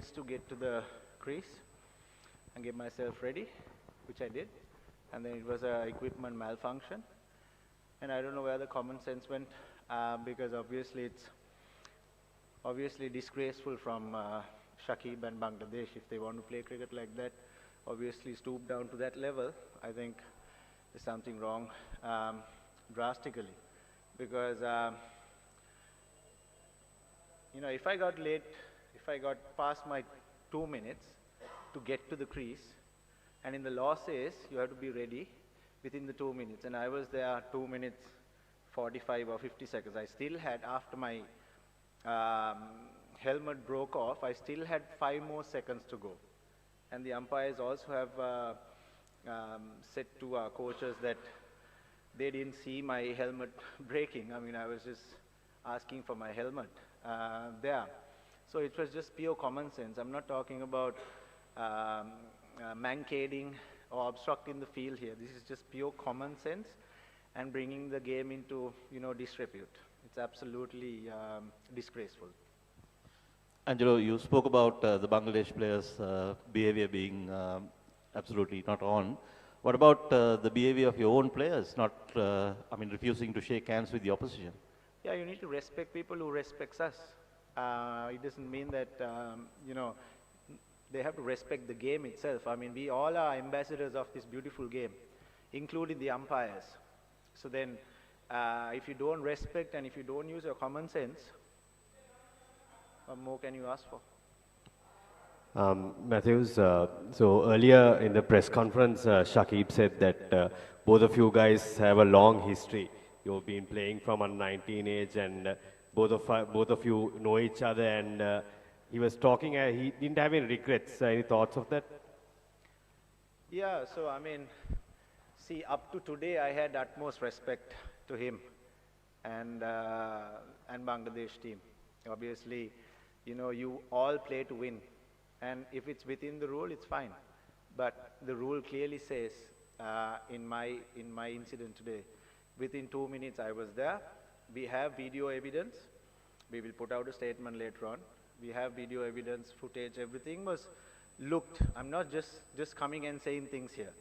minutes to get to the crease and get myself ready, which I did. And then it was a equipment malfunction. And I don't know where the common sense went, because obviously it's obviously disgraceful from Shakib and Bangladesh if they want to play cricket like that. Obviously stoop down to that level. I think there's something wrong drastically, because you know, if I got late, if I got past my 2 minutes to get to the crease, and in the law says you have to be ready within the 2 minutes, and I was there 2 minutes 45 or 50 seconds. I still had, after my helmet broke off, I still had 5 more seconds to go. And the umpires also have said to our coaches that they didn't see my helmet breaking. I mean, I was just asking for my helmet there. So it was just pure common sense. I'm not talking about mankading or obstructing the field here. This is just pure common sense and bringing the game into, you know, disrepute. It's absolutely disgraceful. Angelo, you spoke about the Bangladesh players' behavior being absolutely not on. What about the behavior of your own players, not, I mean, refusing to shake hands with the opposition? Yeah, you need to respect people who respects us. It doesn't mean that, you know, they have to respect the game itself. I mean, we all are ambassadors of this beautiful game, including the umpires. So then, if you don't respect and if you don't use your common sense, what more can you ask for? Mathews, so earlier in the press conference, Shakib said that both of you guys have a long history. You've been playing from a 19 age, and both of you know each other, and he was talking, he didn't have any regrets. Any thoughts of that? Yeah, so I mean, see, up to today, I had utmost respect to him and Bangladesh team. Obviously, you know, you all play to win. And if it's within the rule, it's fine. But the rule clearly says, in my incident today, within 2 minutes I was there. We have video evidence. We will put out a statement later on. We have video evidence, footage, everything was looked. I'm not just coming and saying things here.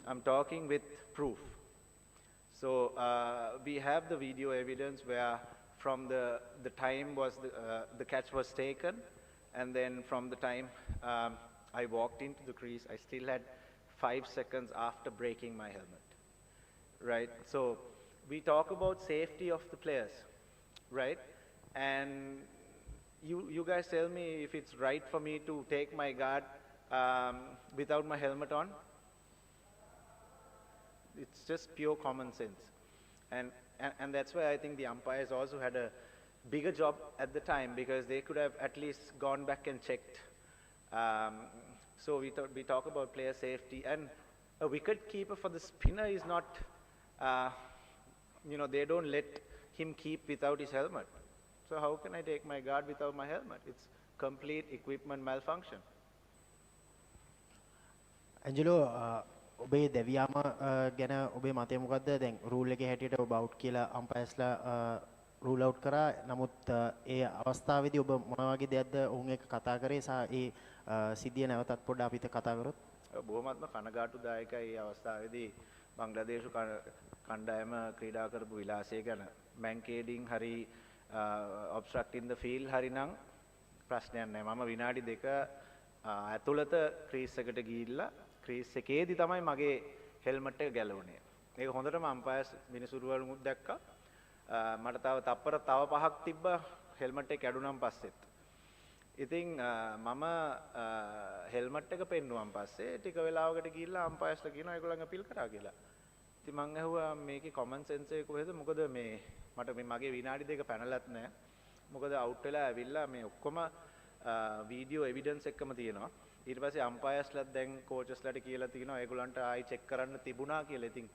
I'm talking with proof. So we have the video evidence where from the time was the catch was taken, and then from the time I walked into the crease, I still had 5 seconds after breaking my helmet, right? So we talk about safety of the players, right? And you guys tell me if it's right for me to take my guard without my helmet on. It's just pure common sense. And that's why I think the umpires also had a bigger job at the time, because they could have at least gone back and checked. So we talk about player safety, and a wicket keeper for the spinner is not, you know, they don't let him keep without his helmet. So how can I take my guard without my helmet? It's complete equipment malfunction. Angelo, ඔබේ දෙවියාම ගැන ඔබේ මතය මොකද්ද? දැන් rule එකේ හැටියට ඔබ out කියලා අම්පයර්ස්ලා රූල් අවුට් කරා. නමුත් ඒ අවස්ථාවේදී ඔබ මොන වගේ දෙයක්ද ඔවුන් එක්ක කතා කරේ සහ ඒ සිද්ධිය නැවතත් පොඩ්ඩක් අපිට කතා කරොත්. බොහොමත්ම කනගාටුදායකයි මේ අවස්ථාවේදී බංග්ලාදේශ කණ්ඩායම ක්‍රීඩා කරපු විලාසය ගැන. මැන්කේඩින් හරි ඔබ්ස්ට්‍රක්ටින් ද ෆීල්ඩ් හරි නම් ප්‍රශ්නයක් නැහැ. මම විනාඩි 2 ඇතුළත ක්‍රීස් එකට ගිහිල්ලා ක්‍රීස් එකේදී තමයි මගේ හෙල්මට් එක ගැලවුණේ. ඒක හොඳටම අම්පයර්ස් මිනිසුරුවලුත් දැක්කා. මට තව 5ක් තිබ්බා හෙල්මට් එක කැඩුනන් පස්සෙත්. ඉතින් මම හෙල්මට් එක පෙන්නුවන් පස්සේ ටික වෙලාවකට ගිහිල්ලා අම්පයර්ස්ලා කියනවා ඒගොල්ලන් අපීල් කරා කියලා. ඉතින් මං ඇහුවා මේකේ කොමන් සෙන්ස් එක කොහෙද? මොකද මේ මට මේ මගේ විනාඩි 2 පැනලත් නැහැ. මොකද අවුට් වෙලා ඇවිල්ලා මේ ඔක්කොම වීඩියෝ එවිඩන්ස් එක්කම තියෙනවා. ඊට පස්සේ අම්පයර්ස්ලාත් දැන් කෝචස්ලාට කියලා තිනවා ඒගොල්ලන්ට ආයි චෙක් කරන්න තිබුණා කියලා. ඉතින්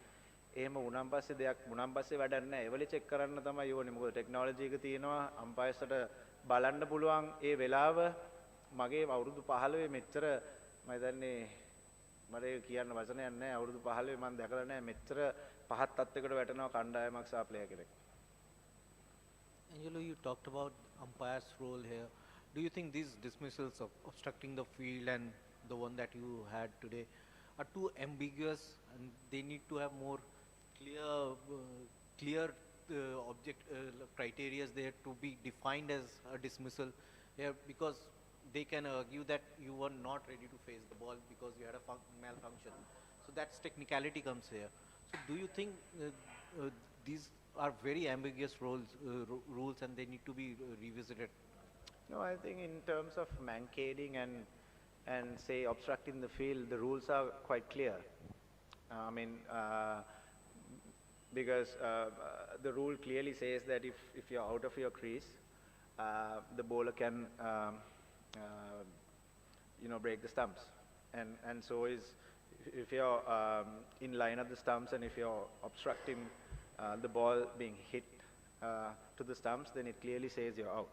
එහෙම වුණාන් පස්සේ දෙයක් වුණාන් පස්සේ වැඩක් නැහැ. ඒවලේ චෙක් කරන්න තමයි ඕනේ. මොකද ටෙක්නොලොජි එක තියෙනවා. අම්පයර්ස්ලාට බලන්න පුළුවන් ඒ වෙලාව මගේ අවුරුදු 15 මෙච්චර මම දන්නේ මට ඒක කියන්න වචනයක් නැහැ. අවුරුදු 15 මම දැකලා නැහැ මෙච්චර පහත් තත්යකට වැටෙනවා කණ්ඩායමක් සහ ප්ලේයර් කෙනෙක්. Angelo, you talked about umpire's role here. do you think these dismissals of obstructing the field and the one that you had today are too ambiguous, and they need to have more clear object criteria there to be defined as a dismissal here, because they can argue that you were not ready to face the ball because you had a malfunction. So that's technicality comes here. So do you think these are very ambiguous rules and they need to be revisited? No, I think in terms of mankading and say obstructing the field, the rules are quite clear. I mean, because the rule clearly says that if you're out of your crease, the bowler can break the stumps, and so is if you're in line of the stumps, and if you're obstructing the ball being hit to the stumps, then it clearly says you're out.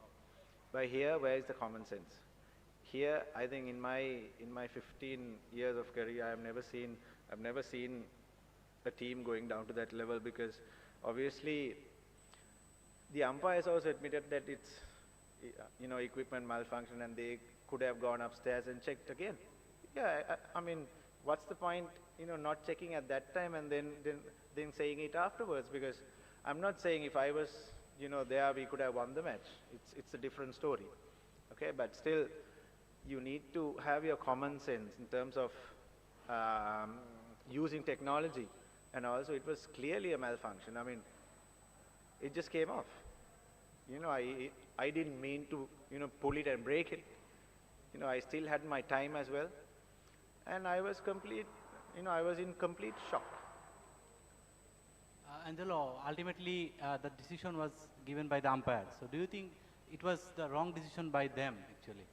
But here, where is the common sense? Here, I think in my 15 years of career, I've never seen a team going down to that level, because obviously the umpires also admitted that it's equipment malfunction, and they could have gone upstairs and checked again. Yeah, I mean, what's the point, not checking at that time and then saying it afterwards? Because I'm not saying if I was, there, we could have won the match. It's a different story. Okay, but still, you need to have your common sense in terms of using technology. And also, it was clearly a malfunction. I mean, it just came off. I didn't mean to, pull it and break it. I still had my time as well. And I was I was in complete shock. Angelo, ultimately the decision was given by the umpire. So do you think it was the wrong decision by them actually?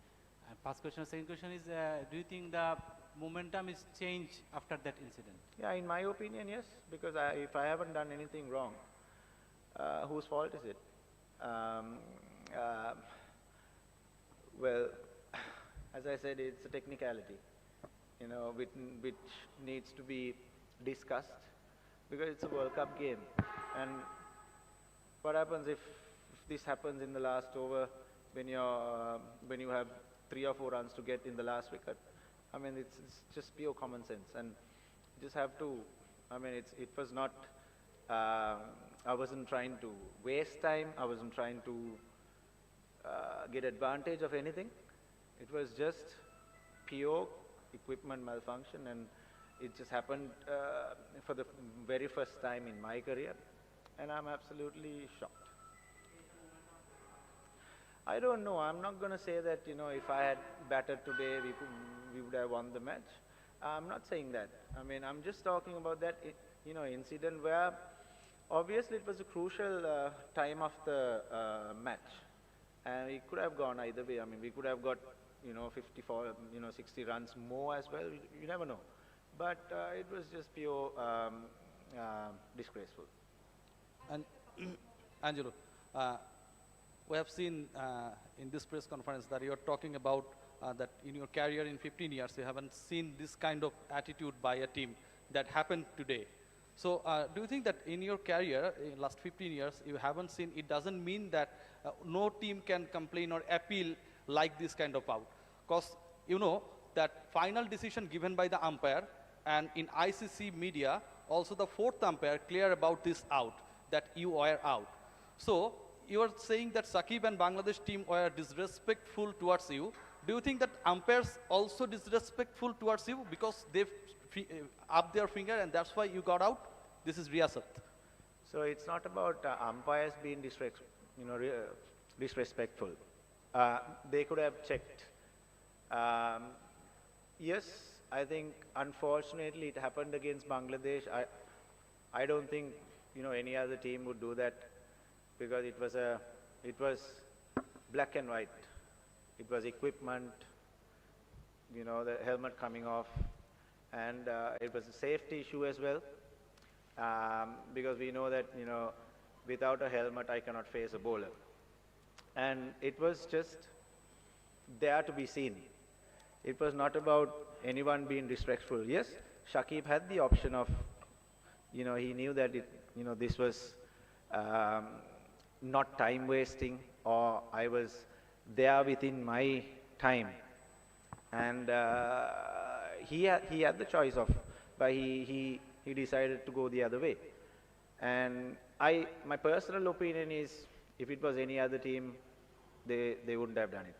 First question. Second question is, do you think the momentum is changed after that incident? Yeah, in my opinion, yes. Because if I haven't done anything wrong, whose fault is it? Well, as I said, it's a technicality, which needs to be discussed, because it's a World Cup game. And what happens if this happens in the last over, when you have 3 or 4 runs to get in the last wicket? I mean, it's just pure common sense, and you just have to. I mean, it was not. I wasn't trying to waste time. I wasn't trying to get advantage of anything. It was just pure equipment malfunction, and it just happened for the very first time in my career, and I'm absolutely shocked. I don't know. I'm not going to say that, if I had batted today, we would have won the match. I'm not saying that. I mean, I'm just talking about that, incident where obviously it was a crucial time of the match, and it could have gone either way. I mean, we could have got, 54, 60 runs more as well. You never know. But it was just pure disgraceful. And Angelo, we have seen in this press conference that you are talking about that in your career in 15 years, you haven't seen this kind of attitude by a team that happened today. So do you think that in your career, in last 15 years, you haven't seen, it doesn't mean that no team can complain or appeal like this kind of out? Because that final decision given by the umpire, and in ICC media, also the 4th umpire clear about this out, that you were out. So you are saying that Shakib and Bangladesh team were disrespectful towards you. Do you think that umpires also disrespectful towards you because they've up their finger and that's why you got out? This is Riyasat. So it's not about umpires being disrespectful. They could have checked. Yes, I think unfortunately it happened against Bangladesh. I don't think any other team would do that, because it was black and white. It was equipment, the helmet coming off, and it was a safety issue as well, because we know that without a helmet I cannot face a bowler, and it was just there to be seen. It was not about anyone being disrespectful. Yes, Shakib had the option of, he knew that this was not time wasting, or I was they are within my time. And he had the choice of, but he decided to go the other way. And my personal opinion is, if it was any other team, they wouldn't have done it.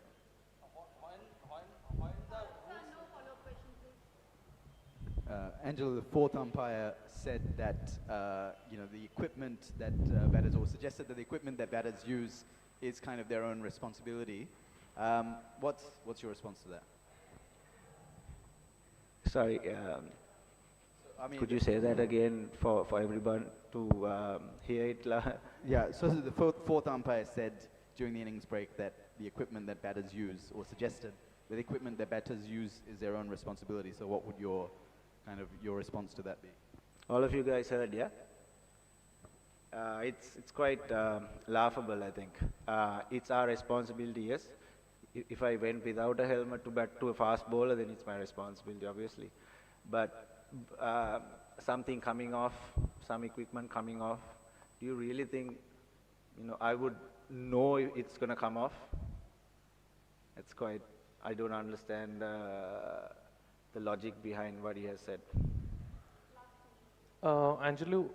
Angelo, the fourth umpire said that the equipment that batters, or suggested that the equipment that batters use is kind of their own responsibility. What's your response to that? Sorry, I mean, could you say that again for everyone to hear it? Yeah, so the fourth umpire said during the innings break that the equipment that batters use, or suggested that the equipment that batters use is their own responsibility. So what would your response to that be? All of you guys heard, yeah? It's quite laughable, I think. It's our responsibility, yes. If I went without a helmet to bat to a fast bowler, then it's my responsibility, obviously. But something coming off, some equipment coming off, do you really think, I would know it's going to come off? It's quite, I don't understand the logic behind what he has said. Angelo,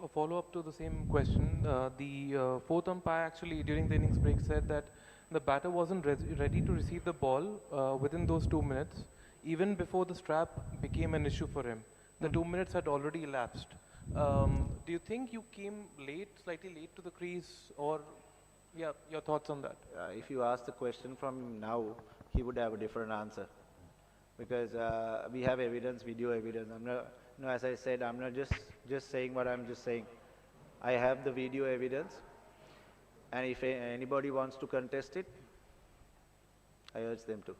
a follow-up to the same question. The fourth umpire actually during the innings break said that the batter wasn't ready to receive the ball within those 2 minutes, even before the strap became an issue for him. The 2 minutes had already elapsed. Do you think you came slightly late to the crease, or yeah, your thoughts on that? If you ask the question from him now, he would have a different answer. Because we have evidence, video evidence. I'm not, as I said, I'm not just saying what I'm just saying. I have the video evidence, and if anybody wants to contest it, I urge them to.